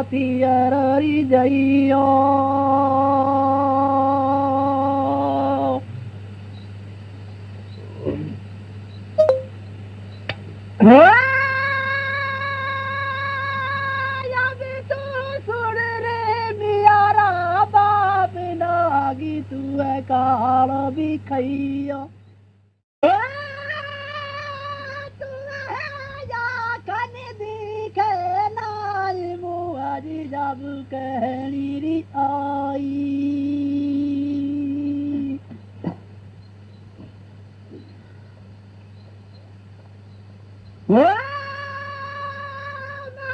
थी अररी जइयो तू है काल भी खइयो तू है या खन दिखे नाई मुआरी जब कहनी री आई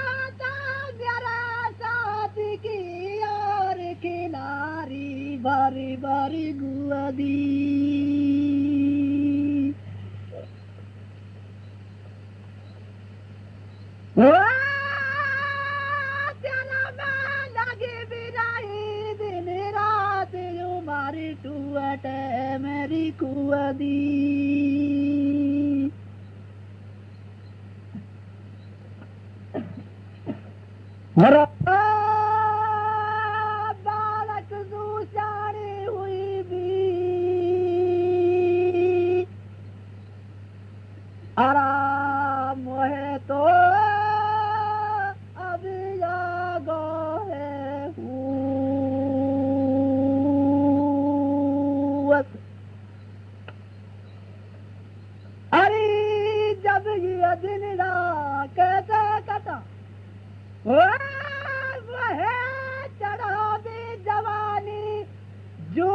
माता मेरा साथ की और किनारी बारी बारी गुआ दी तेरा मैं लगी बिराई दिन रात जो मारी टूट मेरी कुआ दी बालक दूसरी हुई भी आराम है तो अभी जागो है अरे जब ये दिन रात कैसे कटा वह चढ़ा भी जवानी जो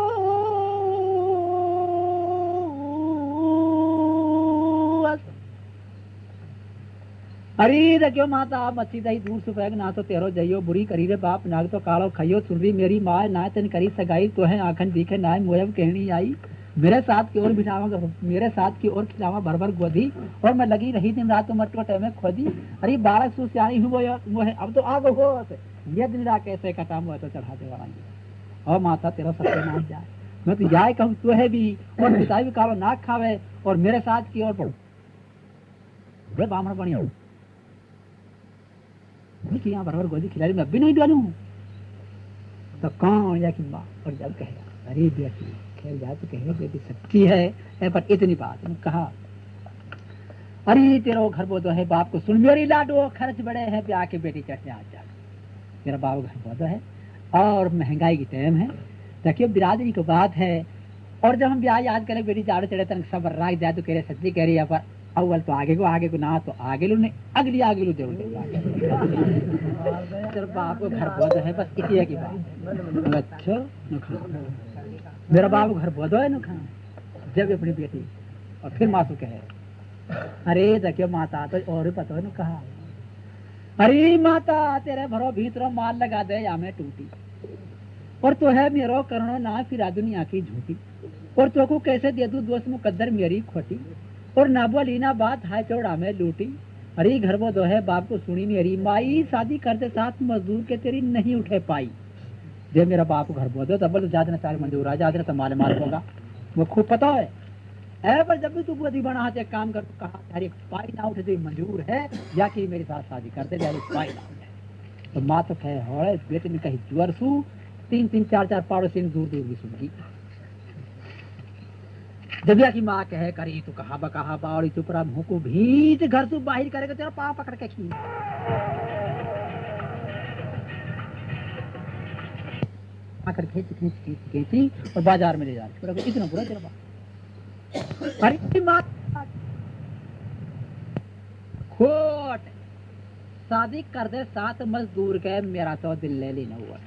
अरे देखियो माता आप मच्छी दही दूर सुपैग ना तो तेरो जइयो बुरी करी रे बाप नाग तो कालो खइयो सुनरी मेरी माँ ना तेन करी सगाई तो है आखन दिखे ना मोयब कहनी आई मेरे साथ की ओर बिठावा मेरे साथ की ओर खिलावा भर भर गोदी और मैं लगी रही दिन रात मत को टाइम खोदी अरे बालक सु सियानी हूँ वो है अब तो आग हो ये दिन रात कैसे कटा मुँह तो चढ़ा दे वाला और माता तेरा सत्य नाम जाए मैं तो जाए कहूँ तो है भी और पिता भी कालो नाक खावे और मेरे साथ की ओर पढ़ो बामण बढ़िया यहाँ बराबर गोदी खिला मैं भी नहीं डालू तो कौन या कि माँ और जब कहेगा अरे बेटी खेल जाए तो कहे बेटी सच्ची है पर इतनी बात ने कहा अरे तेरा घर बोधो है बाप को सुन मेरी लाडो खर्च बड़े हैं ब्याह के बेटी चढ़ने आ जा मेरा बाप घर बोधो है और महंगाई की टाइम है देखिए बिरादरी की बात है और जब हम ब्याह याद करें बेटी जाड़े चढ़े तक सब राख जाए तो कह रहे सच्ची कह रही है पर अव्वल तो आगे को ना तो आगे लो नहीं अगली आगे लो जरूर तेरे बाप को घर बोधो है बस इसी की बात अच्छा मेरा बाप घर बोधो है ना खा जब अपनी बेटी और फिर मासू कहे अरे देखियो माता तो और पता है ना कहा अरे माता तेरे भरो भीतरो माल लगा दे या मैं टूटी और तो है मेरो करणो ना फिरा दुनिया की झूठी और तो को कैसे दे दू दोस्त मुकद्दर मेरी खोटी और ना बोली ना बात हाय चौड़ा में लूटी अरे घर वो दो है बाप को सुनी मेरी माई शादी करते साथ मजदूर के तेरी नहीं उठे पाई जब मेरा बाप घर बोल दो तब बोल जादना सारे मंजूर आ जादना तो माल माल होगा वो खूब पता है पर जब भी तू बुद्धि बना एक काम कर कहा अरे पाई ना उठे तो मंजूर है या कि मेरे साथ शादी करते जाए पाई ना उठे तो माँ तो कहे हो बेटे ने कही जुअर सू 3-3 4-4 पड़ोसी दूर दूर भी सुनगी जबिया की माँ कहे करी तू कहा बकहा बावड़ी चुप रहा मुंह को भीत घर से बाहर करेगा तेरा पाँव पकड़ के खींच आकर खींची और बाजार में ले जा रही इतना बुरा तेरा बाप अरे माँ खोट शादी कर दे साथ मजदूर के मेरा तो दिल ले लेना हुआ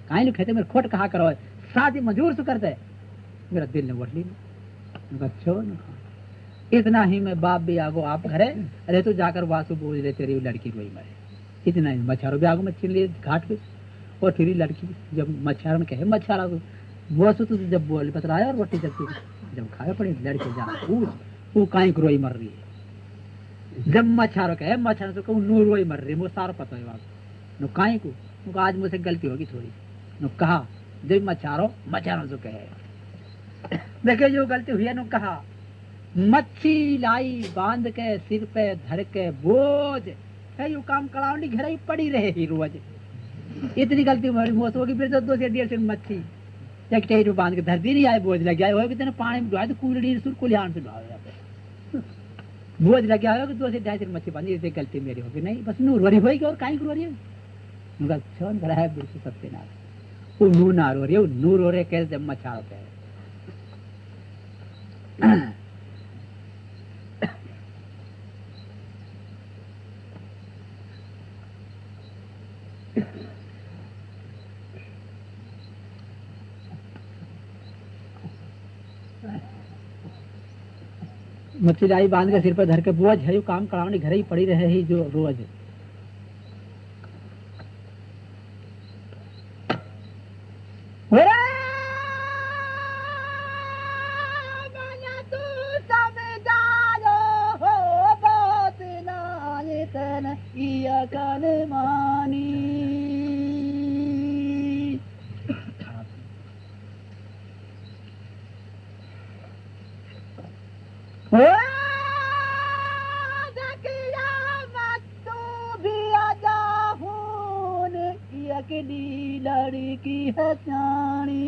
कहीं लोग कहते मेरे खोट कहा करो शादी मजदूर से कर दे मेरा दिल ने वट ली बच्चों इतना ही मैं बाप भी आगो आप घरे अरे तो जाकर वासु बोझ ले तेरी लड़की रोई मरे इतना ही मच्छरों भी आगो मच्छी लिए घाट पे और फिर लड़की जब मच्छर में कहे मच्छर वो तो जब बोल बतलाया और रोटी जब खाए पड़ी लड़की जा वो कहीं रोई मर रही है जब मच्छरों कहे मच्छर से कहूँ नू रोई मर रही है वो सारा पता है बाप नो कहीं को आज मुझसे गलती होगी थोड़ी नो कहा जब मच्छरों से कहे देखे जो गलती हुई है नो कहा मच्छी लाई बांध के सिर पे धर के बोझ है यू काम कलावनी घर ही पड़ी रहे ही रोज। इतनी गलती हमारी हो होगी फिर तो 2 से 1.5 मच्छी एक टेट में बांध के धरती नहीं आए बोझ लग गया हो कितने पानी में डुआ तो कूलड़ी सुर कुलियान से डुआ बोझ लग गया हो कि 2 से 2.5 मच्छी बांधी। इतनी गलती मेरी होगी नहीं बस नूर वरी होगी और काई करो रही है छोन भरा है बिल्कुल सबसे ना वो नूर ना रो रही है नूर हो रहे कैसे जब मच्छा होते हैं। मच्छी लाई बांध के सिर पर धर के बोझ है काम करावनी घर ही पड़ी रहे ही जो रोज। लड़की है जानी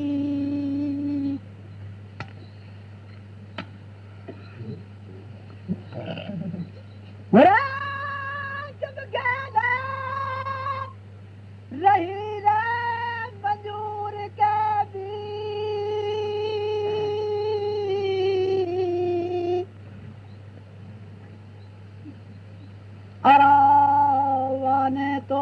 जब गए रही रे मंजूर के भी अरावाने तो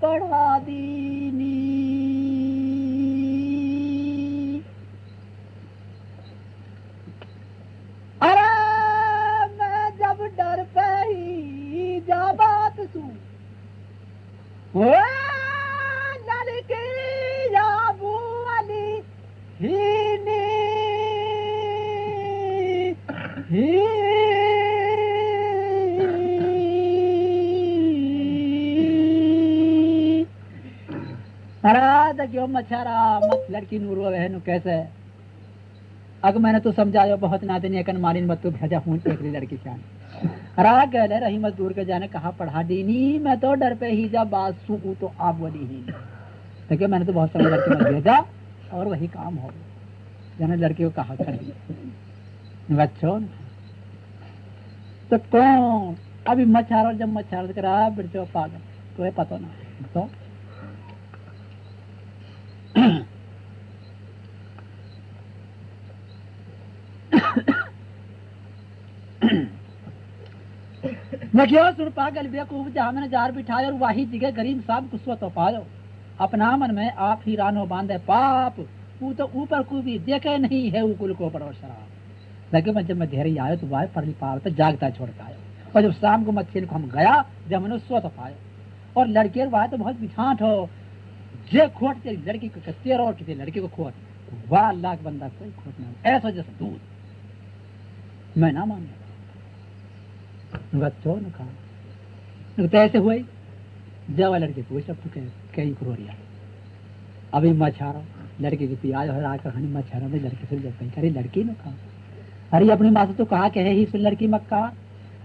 पढ़ा दीनी अरे मैं जब डर पे ही जा बात सू लड़की या बुआली ही क्यों मच्छारा मत लड़की नूरो बहन कैसे अग मैंने तो समझायो बहुत नाते नहीं मारिन मत तो भेजा हूँ एक लड़की जान राग गए रही मजदूर के जाने कहा पढ़ा दीनी मैं तो डर पे ही जा बात सू तो आप बोली ही देखिए मैंने तो बहुत सारे लड़के मत भेजा और वही काम हो जाने लड़की को कहा कर बच्चों तो कौन अभी मच्छारा जब मच्छारा करा बिरचो पागल तो पता ना तो मैं क्यों सुन पागल बेवकूफ जहाँ मैंने जार बिठाया और वाही जगह गरीब साहब कुछ तो पायो अपना मन में आप ही रानो बांधे पाप वो तो ऊपर को भी देखे नहीं है उकुल को पड़ो शराब लगे मैं जब मैं धेरी आयो तो वाह पर पार तो जागता छोड़ता आयो और जब शाम को मच्छी को हम गया जब मैंने सो तो पायो और लड़के वाह तो बहुत बिछाट हो जे खोट तेरी लड़की को तेरा और किसी लड़की को खोट वाह लाख बंदा कोई खोट नहीं ऐसा जैसा दूध मैं ना मान बच्चों ने कहा तो ऐसे हुए जब लड़के पूछ सब तो कहीं करोड़िया अभी मछारा लड़के की पियाज हरा कहानी मछारा में लड़के से जब कहीं अरे लड़की ने कहा अरे अपनी माँ से तो कहा कहे ही सुन लड़की मक्का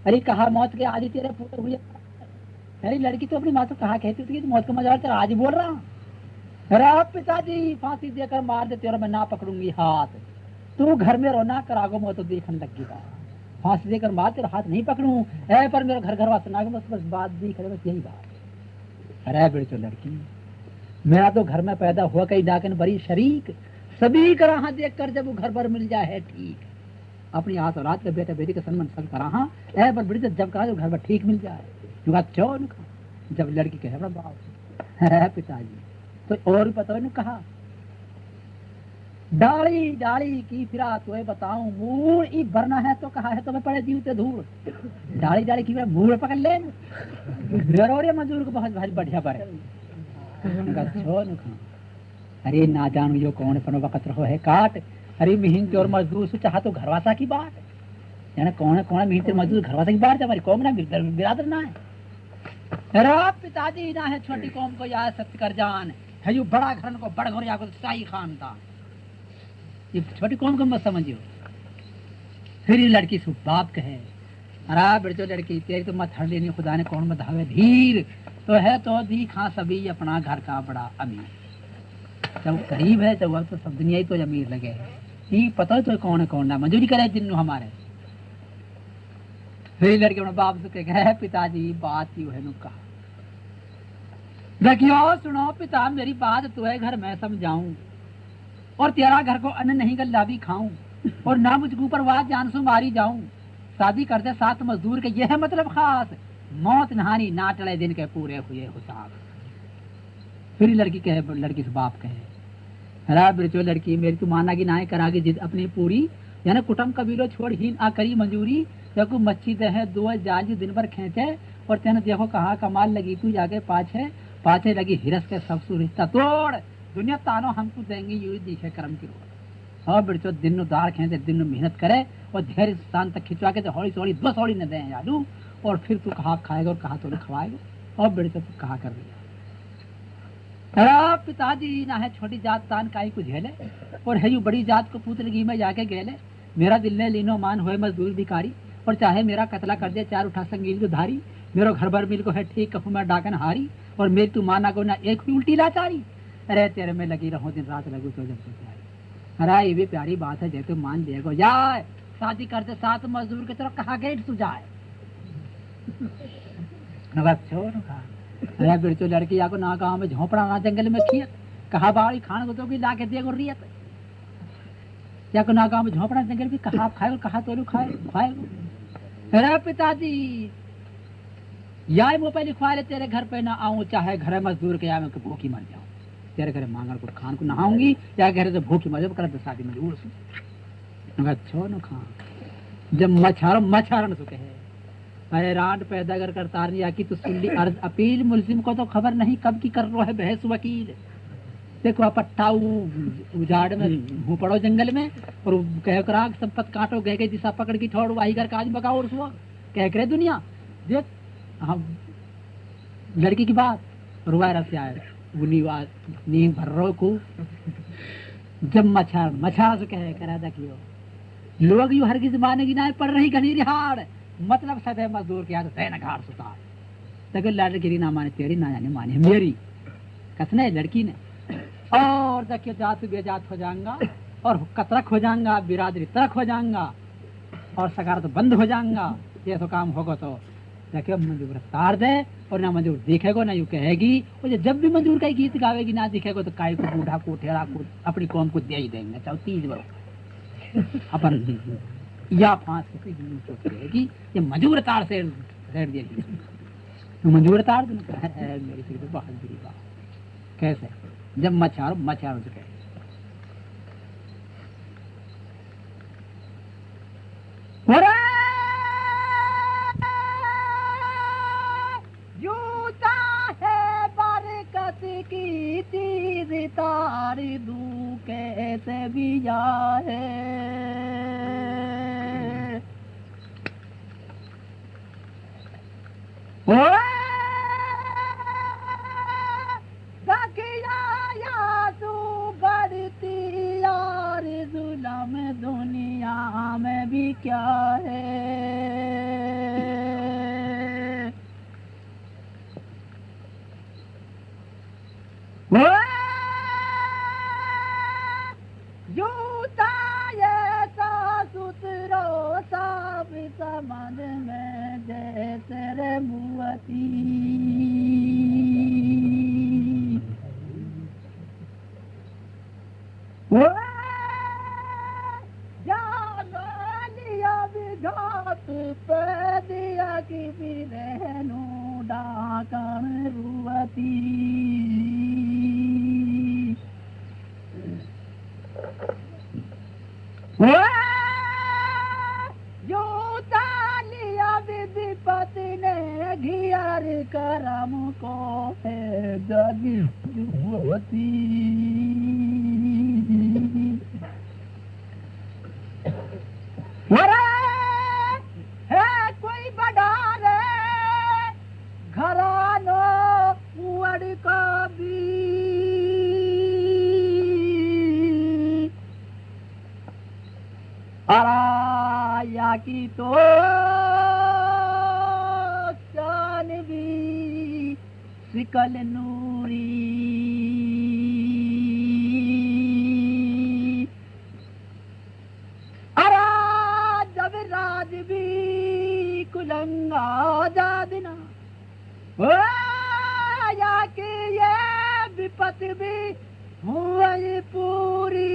अरे कहा मौत के आदि तेरे पुत्र हुए अरे लड़की तो अपनी माँ से कहा कहती थी तो मौत का मजा तेरा आज बोल रहा अरे पिताजी फांसी देकर मार देते और मैं ना पकड़ूंगी हाथ तू घर में रोना करागो मैं तो देखने लगी था फांसी देकर मार तेरा हाथ नहीं पकड़ू है पर मेरा घर वास ना बस बात दिख रहे बस यही बात अरे बेटो लड़की मेरा तो घर में पैदा हुआ कहीं डाकन बड़ी शरीक सभी का राह देख कर जब वो घर पर मिल जाए है ठीक अपनी आस औलाद के बेटे बेटी का सम्मान सब करा है पर बड़ी जब कहा घर पर ठीक मिल जाए जब लड़की कहे बड़ा बाप है पिताजी तो और पता है कहा डाली डाली की फिरा तो बताऊं मूल ई भरना है तो कहा है तो मैं पड़े जीवते धूल डाली डाली की फिरा मूल पकड़ ले जरूर मजदूर को बहुत भारी बढ़िया पड़े अरे ना जानू यो कौन पनो वक्त रहो है काट अरे मिहिन और मजदूर से चाह तो घरवासा की बात यानी कौन कौन मिहिन मजदूर घरवासा की बात हमारी कौम ना बिरादर ना है अरे पिताजी ना है छोटी कौम को याद सत्य कर जान है यू बड़ा घर को बड़ घर शाही खानदान ये छोटी कौम को मत समझियो फिर ये लड़की सु बाप कहे, अरे बेटो लड़की तेरी तो मत हर लेनी, खुदा ने कौन मत धावे, धीर तो है तो दी खा सभी अपना घर का बड़ा अमीर, जब गरीब है तो वह तो सब दुनिया ही तो अमीर लगे है, ये पता तो कौन है कौन ना मंजूरी करे जिन्नू हमारे। फिर लड़के अपने बाप से कहे, पिताजी बात यू है नु कहा, देखियो सुनो पिता मेरी बात तो है घर में समझाऊं, और तेरा घर को अन्न नहीं गल्ला भी खाऊं, और ना मुझको ऊपर वाद जान सु मारी जाऊं, शादी करते साथ मजदूर के ये है मतलब खास, मौत नहानी ना टले दिन के पूरे हुए हिसाब। फिर लड़की कहे, लड़की से बाप कहे, अरे बेटो लड़की मेरी तू माना की ना करागी जिद अपनी पूरी, यानी कुटुंब कबीलो छोड़ ही आ करी मंजूरी, देखो मच्छी दे है दो जाल जो दिन भर खेचे, और तेने देखो कहाँ कमाल लगी तू जाके पाछे पाछे लगी हिरस के सब सु रिश्ता तोड़, दुनिया तानो हमको देंगे यू दिखे कर्म की रोड। और बेटो दिन दार खेचे दिन मेहनत करे और धैर्य स्थान तक खिंचवा के हौली सौड़ी 2 सौड़ी न दे यादू, और फिर तू कहा खाएगा और कहा तो खवाएगा, और बेटो तू कहा कर दिया। पिताजी ना है छोटी जात तान काई को झेले, और है यू बड़ी जात को पूत लगी मैं जाके गेले, मेरा दिल ने लीनो मान हुए मजदूर भिखारी, और चाहे मेरा कतला कर दे 4 उठा संगील को धारी, मेरो घर भर मिल को है ठीक कहूँ मैं डाकन हारी, और मेरी तू माना को ना एक भी उल्टी लाचारी, अरे तेरे में लगी रहो दिन रात लगू तो जब प्यारी। अरे ये भी प्यारी बात है जैसे मान लिया जाए, शादी करते साथ मजदूर की तरफ कहा गेट तू जाए। अरे बिरचो लड़की या को ना गाँव में झोपड़ा ना जंगल में खियत, कहा बाड़ी खान को तो भी ला के देगो रियत, या को ना गाँव में झोपड़ा जंगल भी कहा खाए कहा तो खाए खाए। अरे पिताजी या पहले लिखवा ले तेरे घर पे ना आऊं, चाहे घर मजदूर के या मैं भूखी मर जाऊं, तेरे घर मांगल को खान को नहाऊंगी, या घर से भूखी मर जाऊं, कर शादी मजबूर से छो न खा जब मछारण सुखे है। अरे राड पैदा कर करता या की तो सुन ली अर्ज अपील, मुल्जिम को तो खबर नहीं कब की कर रो है बहस वकील, देखो पट्टा उजाड़ में मुँह पड़ो जंगल में, और कह कर संपत काटो गए गए दिशा पकड़ की छोड़ वाही कर काज बगाओ और सुहा कह करे दुनिया देख। हम लड़की की बात रुआ रस आए नींद भर रो को जब मछा से कहे करा देखियो लोग यू हर की जमाने की ना पड़ रही घनी रिहाड़, मतलब सदैव मजदूर के हाथ सैन घाट सुतार, तक लड़की ना माने तेरी ना जाने माने मेरी कसने लड़की ने, और देखियो जात बेजात हो जाऊंगा, और कतरक हो जाऊंगा, बिरादरी तरक हो जाऊंगा, और सगार तो बंद हो जाऊंगा, ये तो काम होगा तो देखियो मंजूर तार दे, और ना मंजूर दिखेगो ना यू कहेगी, और जब भी मंजूर का गीत गावेगी ना दिखेगो तो काई को बूढ़ा को ठेरा को अपनी कौम को दे ही देंगे, चाहे 30 वर्ष अपन या 5 कहेगी, ये मंजूर तार से रेट देगी, तो मंजूर तार मेरी फिर तो बहुत बुरी बात कैसे जब मछारो से कहे की तीर तार दू कैसे भी जाए, या तू बढ़ती यार जुलम दुनिया में भी क्या है, जूता ये सा सुतरो सब समझ में जैसे रे मुअती, घाट पे दिया की बिरहनु डाकन रुवती, जो तालिया विधिपति ने घियार करम को है गदी होती, है कोई बड़ा रे घरानो उड़ का भी, या की तो चांदवी सिकल नूरी अरा जब राज भी कुलंगा जादना ओ या कि ये विपत भी हुई पूरी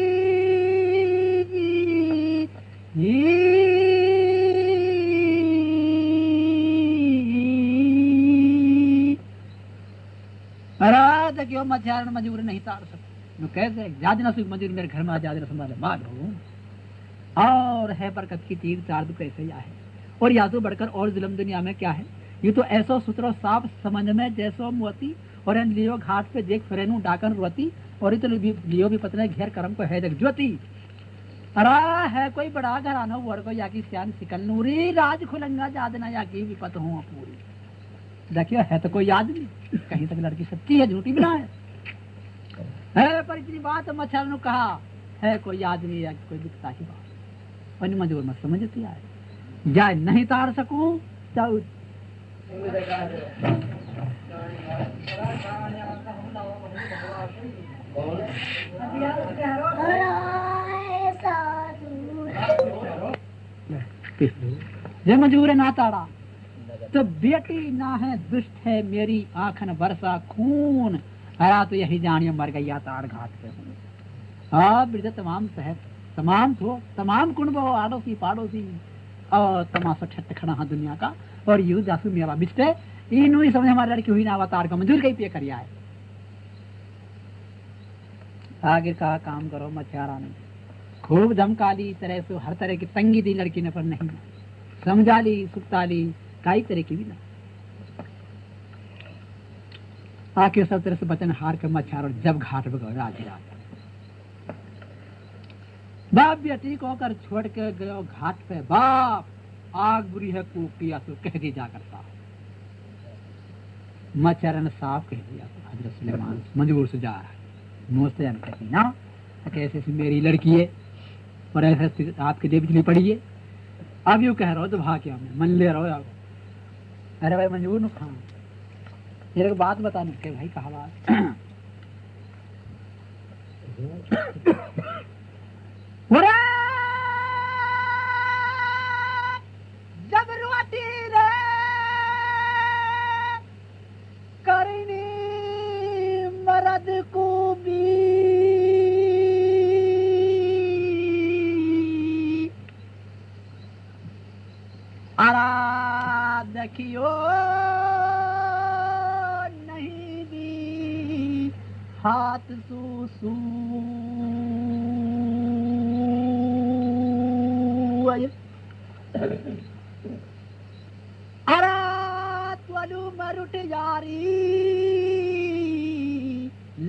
अरे क्यों मचारण मजूर नहीं तार सकते कैसे ज्यादा सुख मजूर मेरे घर में आ ज्यादा संभाले मार हो और है बरकत की तीर चार दु कैसे या है और या तो बढ़कर और जुल्म दुनिया में क्या है ये तो ऐसो सुतरो साफ समझ में जैसो मोती और इन लियो घाट पे देख फरेनू डाकन रोती और तो लियो भी पतने घेर करम को है जग ज्योति अरा है कोई बड़ा घराना वर को या की सियान सिकल नूरी राज खुलंगा जादना या की विपत हो पूरी देखियो है तो कोई याद नहीं कहीं तक लड़की सच्ची है झूठी बना है पर इतनी बात मच्छर ने कहा है कोई याद नहीं है कोई दिखता ही बात और मजबूर मत समझती है जाए नहीं तार सकूं तो ये मजबूर है ना ताड़ा तो बेटी ना है दुष्ट है मेरी आंखन बरसा खून हरा तो यही जानिए मर गई ताड़ घाट पे हाँ बिरजा तमाम शहर तमाम थो तमाम कुंड आड़ोसी पाड़ोसी और तमाशा छठ खड़ा हाँ दुनिया का और यू जासू मेरा बिस्टे इन ही समझ हमारे लड़की हुई ना अवतार का मंजूर कहीं पे करिया है आगे कहा काम करो मछियारा ने खूब धमकाली तरह से हर तरह की तंगी दी लड़की ने पर नहीं समझा ली सुता ली कई तरह की भी ना आके सब तरह से बचन हार कर मछियार और जब घाट पे गए आधी रात बाप बेटी को कर छोड़ के गयो घाट पे बाप आग बुरी है कूपिया तो कह दी जा करता मच्छर ने साफ कह दिया हजरत सुलेमान मजबूर से जा रहा है मुँह से कहती ना कैसे से मेरी लड़की है और ऐसे आपके लिए बिजली पड़ी है अब यूँ कह रहा हो तो भाग क्या मैं मन ले रहा हो अरे भाई मंजूर न खा मेरे को बात बता के भाई कहा बात जब रोटी रे करनी मरद को भी आरा देखियो नहीं भी हाथ सू अरा त्वलू मरुट यारी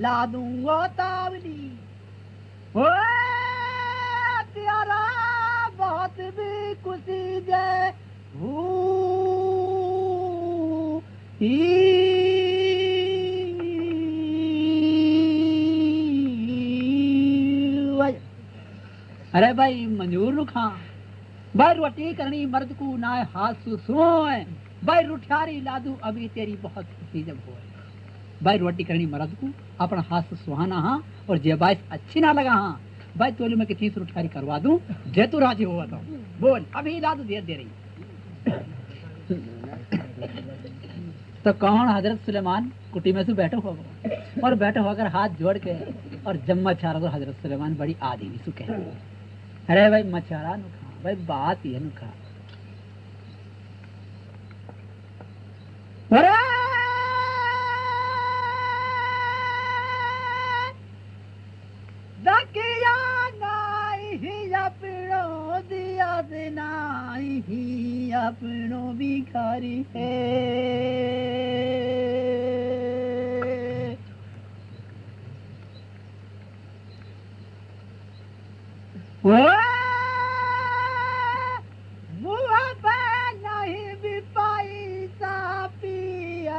ला दूंगो तावली ओ त्यारा बहुत भी खुशी जय अरे भाई मंजूर रुखा भाई रोटी करनी मर्द को ना हाथ सोए भाई रुठियारी लादू अभी तेरी बहुत खुशी जब हो भाई रोटी करनी मर्द को अपना हाथ सुहाना हाँ और जे बाइस अच्छी ना लगा हाँ भाई तोली में कितनी रुठियारी करवा दूं जे तू राजी हुआ तो बोल अभी लादू देर दे रही तो कौन हजरत सुलेमान कुटी में से बैठो होगा और बैठो होकर हाथ जोड़ के और जब मछारा तो हजरत सुलेमान बड़ी आदि भी सुखे अरे भाई मछारा नुखा भाई बात ये नुखा अपनो भिखारी है मुँह पे नहीं भी पाई सापी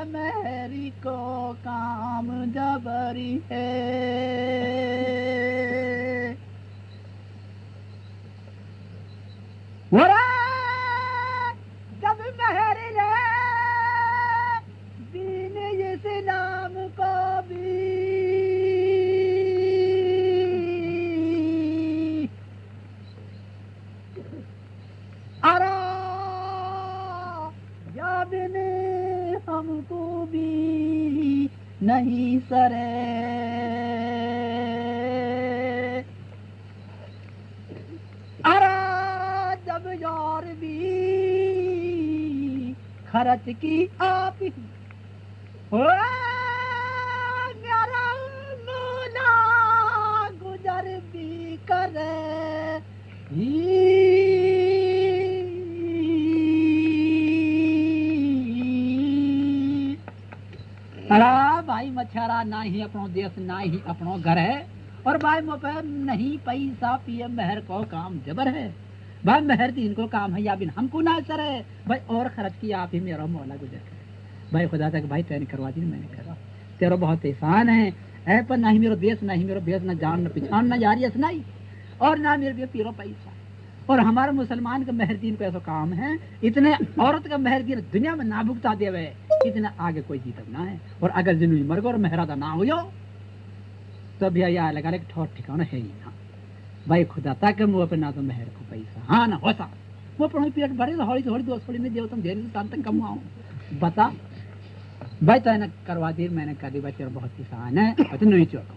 मेरी को काम जबरी है नहीं सरे, अरे जब यार भी खर्च की आप ही हो, मेरा मूला गुजर भी करे। अरे भाई मछारा ना ही अपनो देश ना ही अपनो घर है, और भाई मुझे नहीं पैसा पिए मेहर को काम जबर है। भाई मेहर दीन को काम है या बिन हमको ना सर है भाई, और खर्च किया आप ही मेरा मौला गुजर है। भाई खुदा तक भाई तेने करवा दी, मैंने करा तेरा बहुत एहसान है पर ना ही मेरा देश ना ही मेरा भेष, ना जान न पिछान न जारी सुनाई, और ना मेरे भी पीरो पैसा। और हमारे मुसलमान का मेहरदीन को ऐसा काम है, इतने औरत का मेहरदीन दुनिया में ना भुगता देवे, इतना आगे कोई जीतब ना है। और अगर जिंदगी मर गो और मेहरादा ना हो तो भैया यार लगा ले ठोर ठिकाना है ही ना। भाई खुदा तक मुँह पे ना तो मेहर को पैसा हाँ ना होता वो पढ़ो पीरियड भरे हौली थोड़ी दोस्त थोड़ी नहीं देव तुम देर शाम तक कमाओ बता। भाई तो है करवा दी, मैंने कर दी। बच्चे बहुत किसान है तो नहीं चौका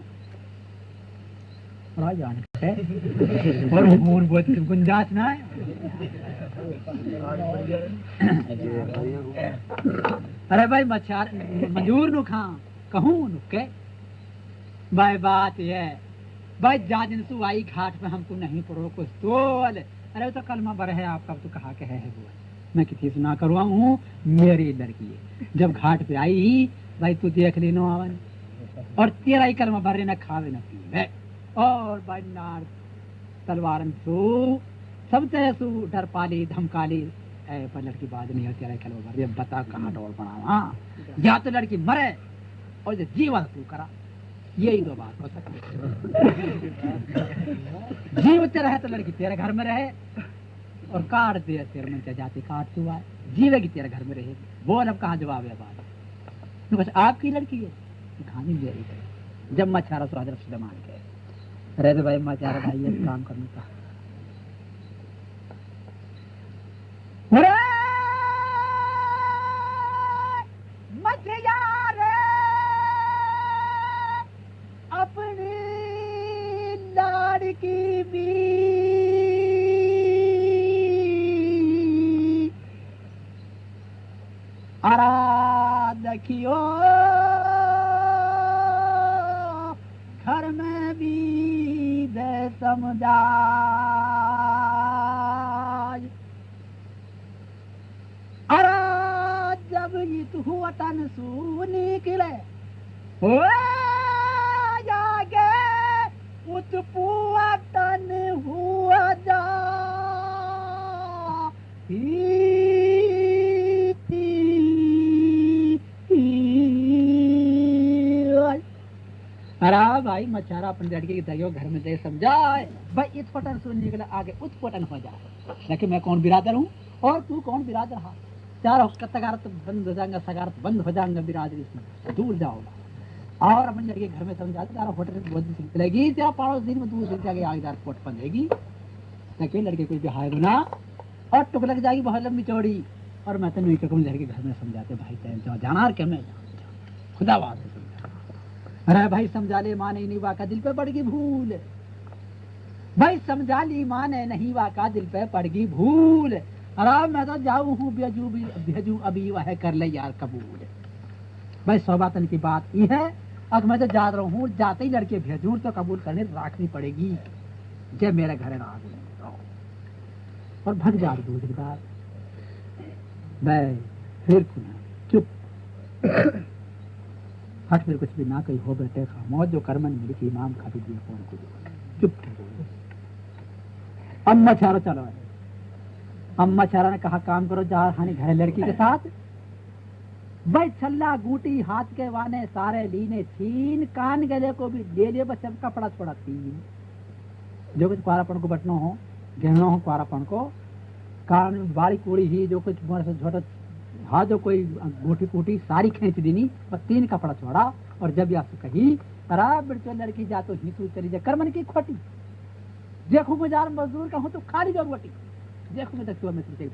और बहुत गुंजाइश ना है। अरे भाई मच्छर मंजूर नु खा कहूँ नुके भाई बात ये भाई जाजिन तू आई घाट पे हमको नहीं पढ़ो कुछ तोल। अरे तो कलमा बर है आपका तो कहा के है वो मैं किसी से ना करवा हूँ, मेरी लड़की है। जब घाट पे आई भाई तू देख लेनो आवन और तेरा ही कलमा भरे न खावे न पीवे, और भाई नार तलवारन सू सब तरह सू डर पाली धमकाली पर लड़की बात नहीं हो, तेरा ही कलमा भरे बता कहाँ डोर बनाओ। हाँ या तो लड़की मरे और जो जीवन तू करा, यही दो बात हो सकती। जीव तेरा है तो लड़की तेरे घर में रहे और काट दे तेरे मन जाती काट तू आए जीवेगी तेरे घर में रहे। बोल अब कहाँ जवाब है बात, बस आपकी लड़की है कहानी मेरी है। जब मछारा तो हजरत से मान के अरे भाई मछारा भाई ये काम करने का अपनी लाड़की भी अरा देखियो घर में भी दे समझा। अरा जब इत हुआ तन सू निकले हो जागे उत्पुआ तन हुआ जा। अरे भाई मछारा अपनी लड़की की दरियो घर में दे समझाए भाई इस पटन सुन निकला आगे उत्पटन हो जाए। लेकिन मैं कौन बिरादर हूँ और तू कौन बिरादर है, चारों तगारत बंद हो जाएगा सगारत बंद हो जाएगा, बिरादरी से दूर जाओगा। और अपनी लड़की घर में समझा तेरा होटल बहुत चलेगी, तेरा पड़ोस दिन में दूर जाके आगे पोट बंधेगी। लेकिन लड़के कोई बिहार ना और टुक लग जाएगी बहुत लंबी चौड़ी। और मैं तो नहीं कहूँ लड़के घर में समझाते भाई टाइम जाना क्या मैं खुदा बात है समझा। अरे भाई समझा ले माने नहीं वाका दिल पे पड़ गई भूल, भाई समझा ली माने नहीं वाका दिल पे पड़ गई भूल। अरे मैं तो जाऊँ हूँ भेजू अभी वह कर ले यार कबूल। भाई सौबातन की बात ये है अब मैं तो जा रहा हूँ, जाते ही लड़के भेजू तो कबूल करने रखनी पड़ेगी जब मेरे घर ना और भग जा दूध के बाद भाई फिर चुप हट फिर कुछ भी ना कही हो बेटे खामोश जो कर्मन मिली थी इमाम खाती दिया कौन को चुप अम्मा चारो चलो। अम्मा चारा ने कहा काम करो जा हानि घर लड़की के साथ भाई छल्ला गूटी हाथ के वाने सारे लीने छीन कान गले को भी ले ले बस सब कपड़ा छोड़ा तीन जो कुछ कुआरापन को बटनो हो गहना हो कुआरापन को कान बाड़ी कूड़ी ही जो कुछ छोटा हाँ जो कोई गोटी कूटी सारी खींच देनी बस तीन कपड़ा छोड़ा। और जब या कही अरे बिरचो लड़की जा तो ही तू चली जा करमन की खोटी देखो बाजार मजदूर का हूँ तो खाली जो रोटी देखो मैं तक में तुझे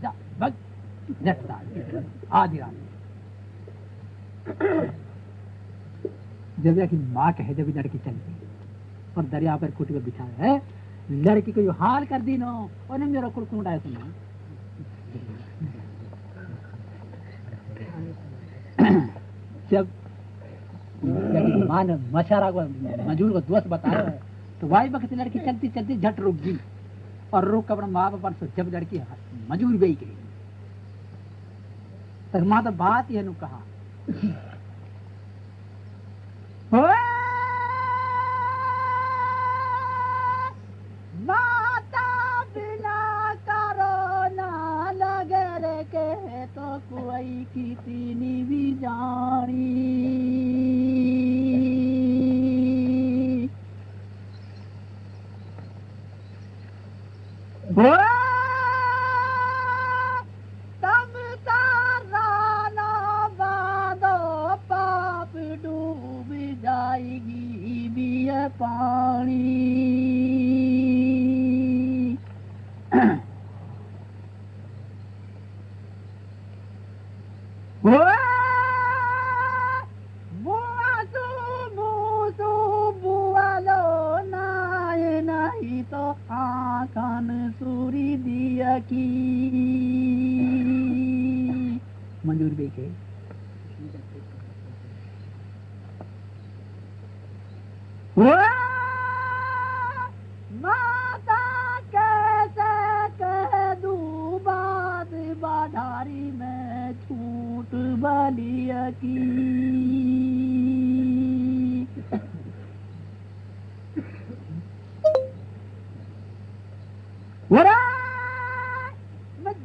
जा भग आधी रात जब यह माँ कहे जब लड़की चलती और दरिया पर कुटी पर बिछा है, लड़की को यो हाल कर दी नो और मेरा कुड़कुंड आया सुना। जब माँ ने मछारा को मजूर को दोस्त बताया है तो वाई वक्त लड़की चलती चलती झट रुक गई और रुक कर अपना माँ बाप से जब लड़की मजूर बेई गई तक माँ तो बात ये नु कहा माता बिना करो ना लगे के तो कोई कितनी भी जानी तब तारा ना बांधो पाप डूब जाएगी भी पानी नहीं तो आंखन सूरी दिया की मंजूर बेके माता कैसे कह दूं बात बाधारी में छूट बलिया की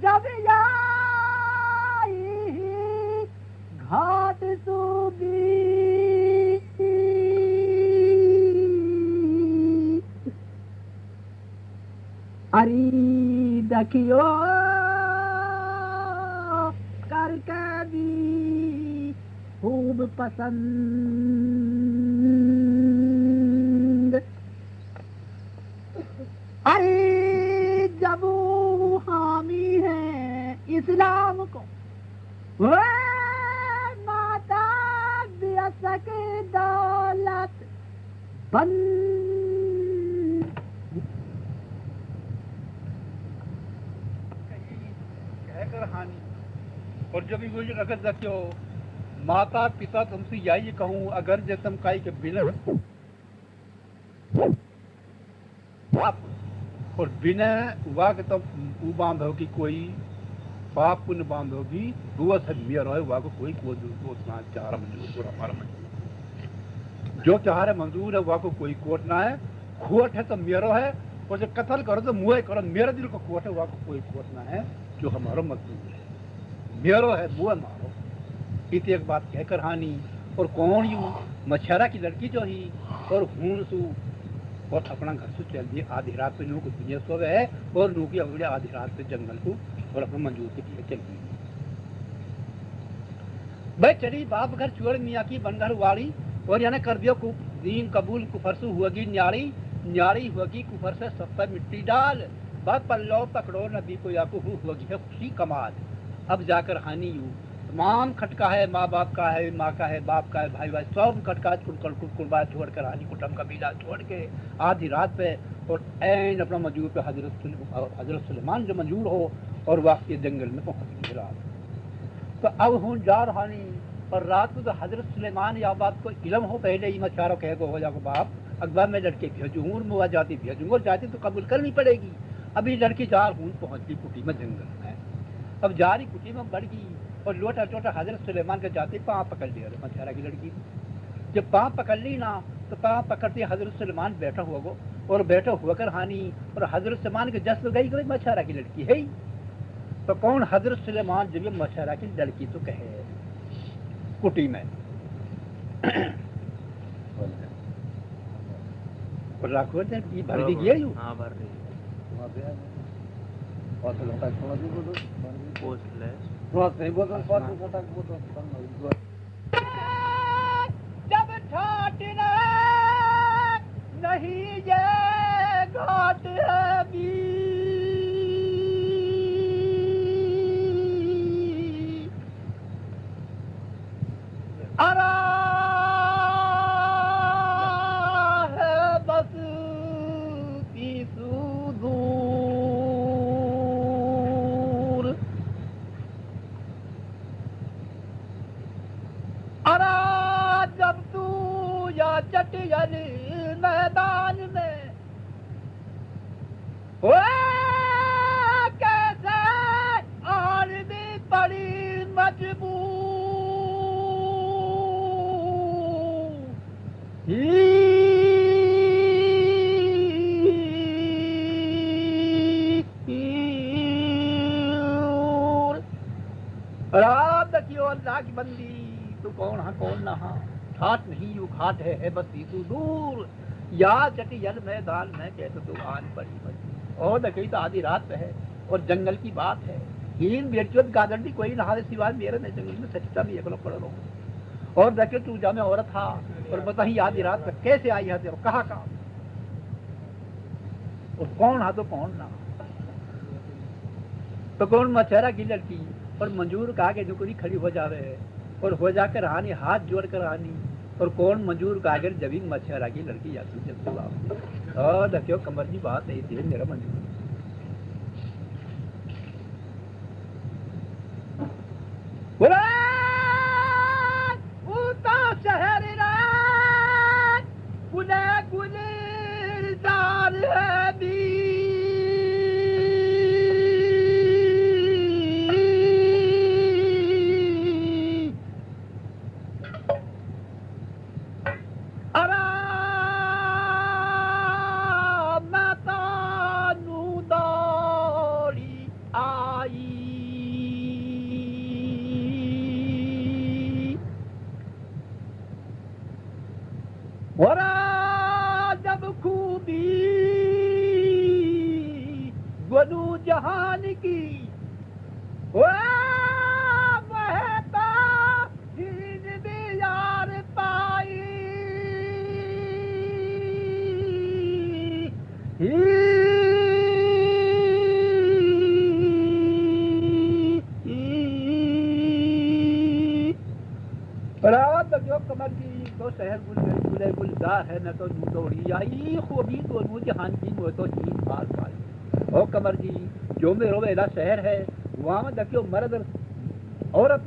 जब आई घाट सूबी अरे देखियो करके भी खूब पसंद अरे जब हामी है इस्लाम को माता बेशक दौलत बंद कहकर हानि और जब भी अगर देखो माता पिता तुमसे यही कहूँ अगर जे तुम काई के बिना और बिना हुआ कि तुम बांधोगी कोई पाप पुण्य बांधोगी वो सब मेरा है हुआ को कोई कोट ना चाह रहा मंजूर हमारा मंजूर जो चाह रहे मंजूर है हुआ को कोई कोट ना है खोट है तो मेरा है और जब कत्ल करो तो मुँह करो मेरा दिल को कोट है हुआ को कोई कोट ना है जो हमारा मंजूर है मेरा है मुँह मारो इतनी एक बात कहकर हानि और कौन यू मछेरा की लड़की जो ही और हूं सू और अपना घर से चल दिए आधी रात पे नू को दुनिया सो है और नू की अगले आधी रात पे जंगल को और अपने मंजूर के लिए चल गई भाई चली बाप घर चुअर मियाँ की बनघर वाली और यानी कर दियो दीन कबूल कुफरसु हुएगी न्यारी न्यारी होगी कुफर से सब पर मिट्टी डाल बात पल्लो पकड़ो नबी को याकू होगी है खुशी कमाल अब जाकर हानि यू तमाम खटका है माँ बाप का है माँ का है बाप का है भाई भाई सब खटका कुर्बा छोड़कर हानि कुटुम कबीला छोड़ के आधी रात पे और ऐन अपना मंजूर पे हजरत सुलेमान जो मंजूर हो और वाक़ जंगल में पहुँच गई रात तो अब हूँ जा रहानी और रात को तो हजरत सुलेमान या बात को इलम हो पहले ही मछारों कहे को हो जाओ बाप अखबार में लड़के भेजूँ मुआ जाती भेजूंगा जाती तो कबूल करनी पड़ेगी अभी लड़की जा हूँ पहुँच गई कुटी में जंगल में अब जा रही कुटी में बढ़ गई और लोटा चोटा हजरत सुलेमान के जाते पाँव पकड़ लिया मछारा की लड़की जब पाँव पकड़ ली ना तो पाँव पकड़ते हजरत सुलेमान बैठा हुआ गो और बैठा हुआ कर हानि और हजरत सुलेमान के जस्ट गई कोई मछारा की लड़की है तो कौन हजरत सुलेमान जब मछारा की लड़की तो कहे कुटी में राखो भर दी गया यू हाँ भर दी जब ठाटना नहीं ये घाट है भी रात देखियो अल्लाह की बंदी, तू कौन हा कौन ना हा, घाट नहीं यू घाट है बस तू दूर, या चटियल मैदान में कह तो तू आन पड़ी बस। और देखिए तो आधी रात है और जंगल की बात है, हीन बेचुत गादंडी कोई नहा सिवाय मेरे ने जंगल में सच्चा में एकलो पड़ रहा हूँ। और देखिए तू जा में औरत था और बताही आधी रात में कैसे आई है तेरे कहा का, और कौन हा तो कौन ना, तो कौन मछेरा की लड़की और मंजूर का आगे जो कोई खड़ी हो जावे और हो जाकर हानि हाथ जोड़ कर हानि, और कौन मंजूर का आगे जब मछेरा की लड़की आती जब तू और देखियो कमर की बात है थी मेरा मंजूर शहर गुले गुलजार है भी जब खूबी गुलू जहान की बहता दीन भी यार पाई, जो कमर की तो शहर गुले गुलजार है न तो दौड़ी आई खूबी तो नू जहान की वो तो चीज पास पाई। ओ कमर जी जो मेरो वेला शहर है वहाँ में देखियो मर्द औरत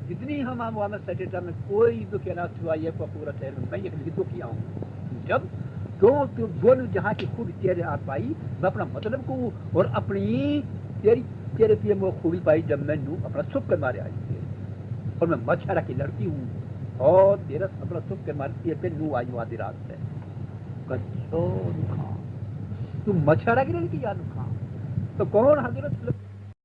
जितनी हम वहाँ में सटेटा में कोई तो कहना छुआ ये पूरा शहर में मैं एक तो किया हूँ। जब तो दोनों जहाँ की खूब तेरे आ पाई मैं अपना मतलब को और अपनी तेरे पिए वो खूबी पाई जब मैं नू अपना सुख कर मारे आई और मैं मछरा की लड़की हूँ और तेरा अपना सुख के मारती है नू आई आधी रात से कच्चो तू मछरा की लड़की या नुखा तो कौन हजरत